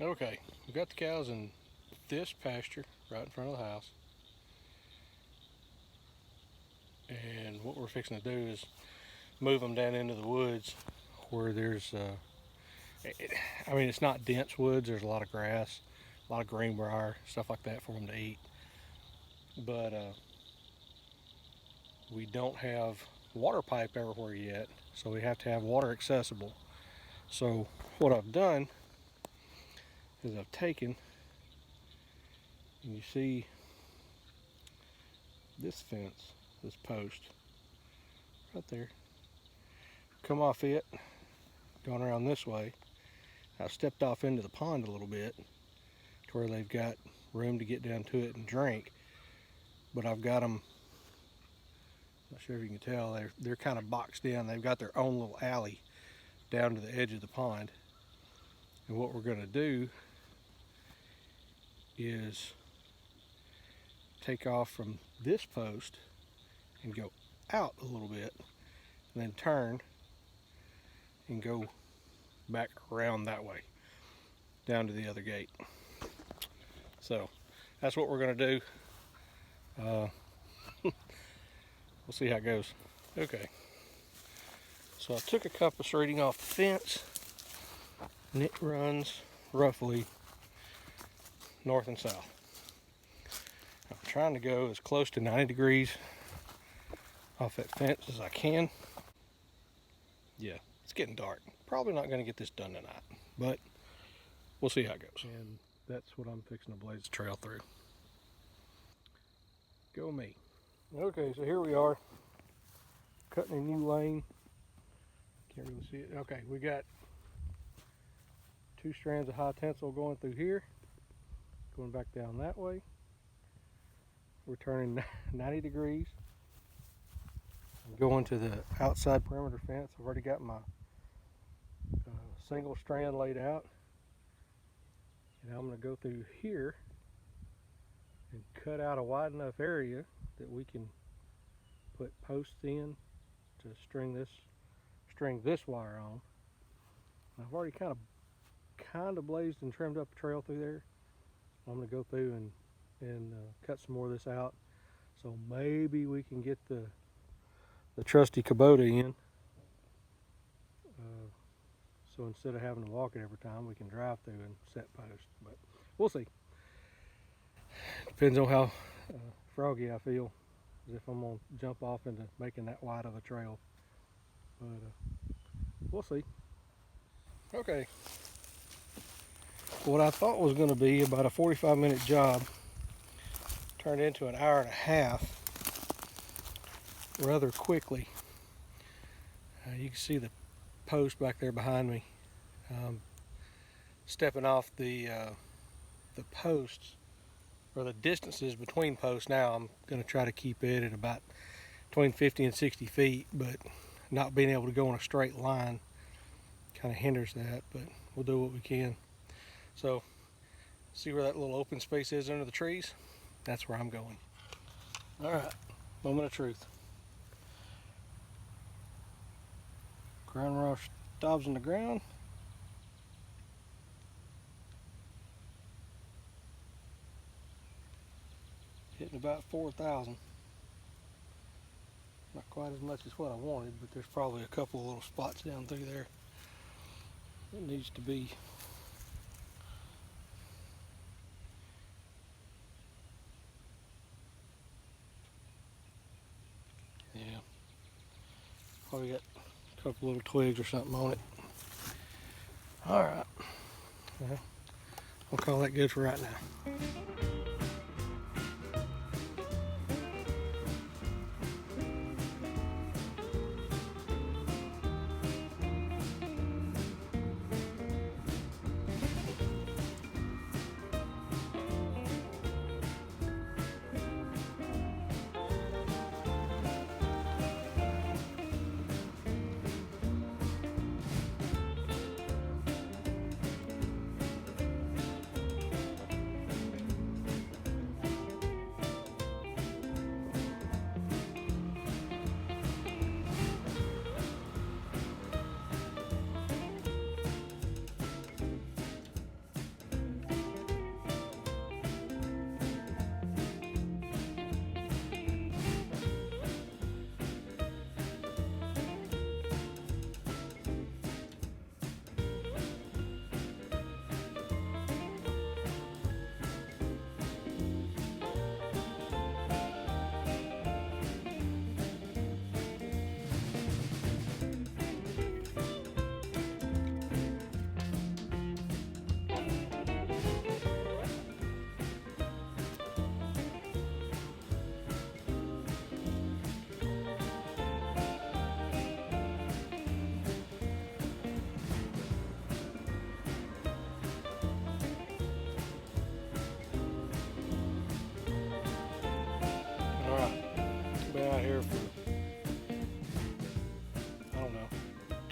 Okay, we've got the cows in this pasture right in front of the house. And what we're fixing to do is move them down into the woods where there's, I mean, it's not dense woods. There's a lot of grass, a lot of greenbrier, stuff like that for them to eat. But we don't have water pipe everywhere yet, so we have to have water accessible. So what I've done is I've taken, and you see this fence, this post right there, come off it, going around this way. I've stepped off into the pond a little bit to where they've got room to get down to it and drink, but I've got them, not sure if you can tell, they're kind of boxed in. They've got their own little alley down to the edge of the pond. And what we're going to do is take off from this post and go out a little bit, and then turn and go back around that way down to the other gate. So that's what we're going to do. We'll see how it goes. Okay, so I took a compass reading off the fence, and it runs roughly north and south. I'm trying to go as close to 90 degrees off that fence as I can. Yeah, it's getting dark. Probably not going to get this done tonight, but we'll see how it goes. And that's what I'm fixing to blaze the trail through. Go me. Okay, so here we are, cutting a new lane. Can't really see it. Okay, we got 2 strands of high tensile going through here, going back down that way. We're turning 90 degrees. I'm going to the outside perimeter fence. I've already got my single strand laid out. And I'm going to go through here and cut out a wide enough area that we can put posts in to string this wire on. And I've already kind of blazed and trimmed up a trail through there. I'm going to go through and cut some more of this out, so maybe we can get the trusty Kubota in. So instead of having to walk it every time, we can drive through and set posts. But we'll see. Depends on how froggy I feel, as if I'm gonna jump off into making that wide of a trail. But we'll see. Okay. What I thought was going to be about a 45-minute job turned into an hour and a half rather quickly. You can see the post back there behind me. Stepping off the posts, or the distances between posts now, I'm going to try to keep it at about between 50 and 60 feet, but not being able to go in a straight line kind of hinders that, but we'll do what we can. So, see where that little open space is under the trees? That's where I'm going. Alright, moment of truth. Ground rush stops in the ground. Hitting about 4,000. Not quite as much as what I wanted, but there's probably a couple of little spots down through there that needs to be. Yeah, probably got a couple little twigs or something on it. All right, well, we'll call that good for right now.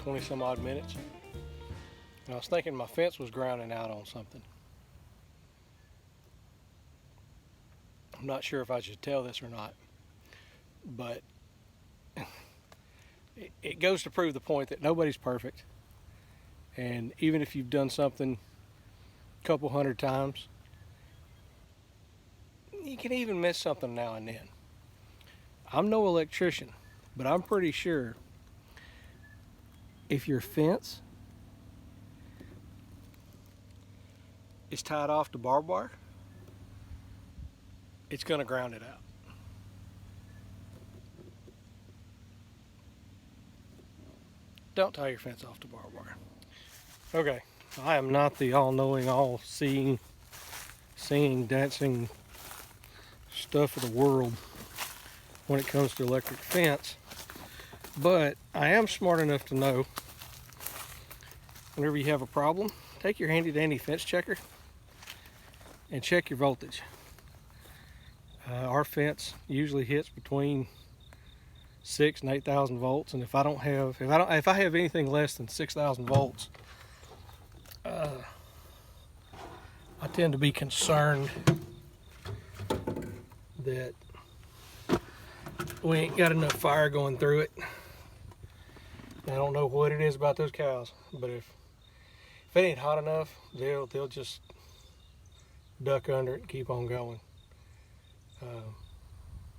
20 some odd minutes. And I was thinking my fence was grounding out on something. I'm not sure if I should tell this or not, but it goes to prove the point that nobody's perfect. And even if you've done something a couple hundred times, you can even miss something now and then. I'm no electrician, but I'm pretty sure if your fence is tied off to barbed wire, it's going to ground it out. Don't tie your fence off to barbed wire. Okay, I am not the all-knowing, all-seeing, singing, dancing stuff of the world when it comes to electric fence, but I am smart enough to know whenever you have a problem, take your handy-dandy fence checker and check your voltage. Our fence usually hits between 6,000 and 8,000 volts, and if I have anything less than 6,000 volts, I tend to be concerned that we ain't got enough fire going through it. I don't know what it is about those cows, but if it ain't hot enough, they'll just duck under it and keep on going.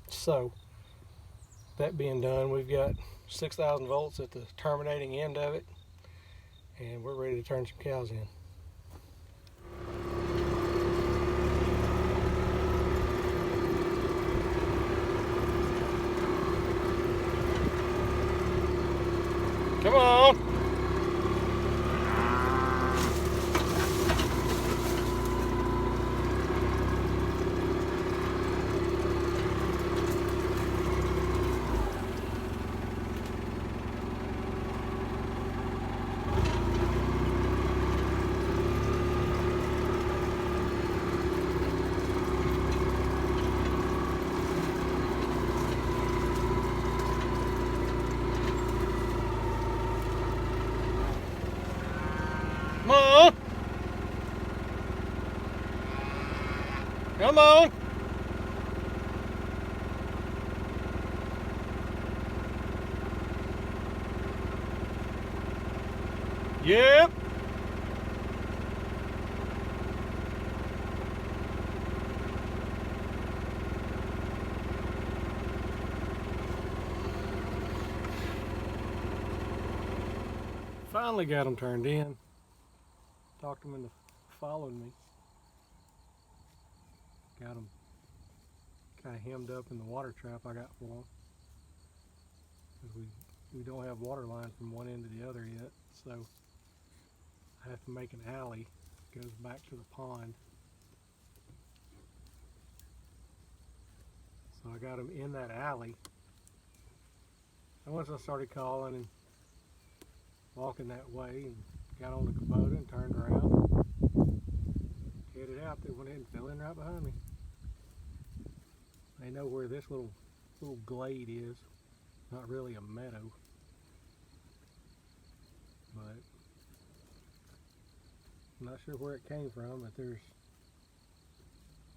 So that being done, we've got 6,000 volts at the terminating end of it, and we're ready to turn some cows in. Come on! Come on! Come on! Yep! Finally got them turned in. Talked them into following me. Got them kind of hemmed up in the water trap I got for them. Because we don't have water line from one end to the other yet, so I have to make an alley that goes back to the pond. So I got them in that alley. And once I started calling and walking that way and got on the Kubota and turned around, headed out, they went ahead and fell in right behind me. They know where this little glade is. Not really a meadow, but I'm not sure where it came from, but there's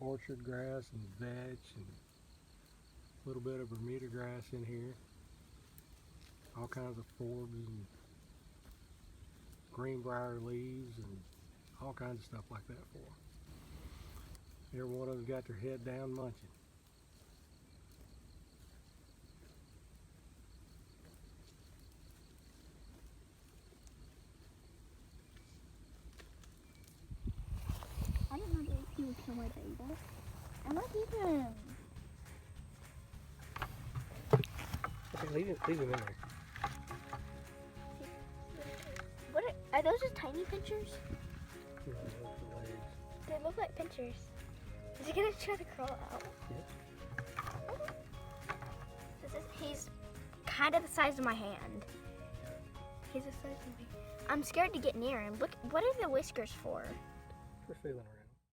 orchard grass and vetch and a little bit of Bermuda grass in here. All kinds of forbs and greenbrier leaves and all kinds of stuff like that for them. Every one of them got their head down munching. I didn't know that he was somewhere to eat us. I'm not eating him. Okay, leave him in there. What are those just tiny pinchers? Yeah, that's the legs. They look like pinchers. Is he gonna try to crawl out? Yep. He's kind of the size of my hand. He's the size of me. I'm scared to get near him. Look, what are the whiskers for? For feeling around.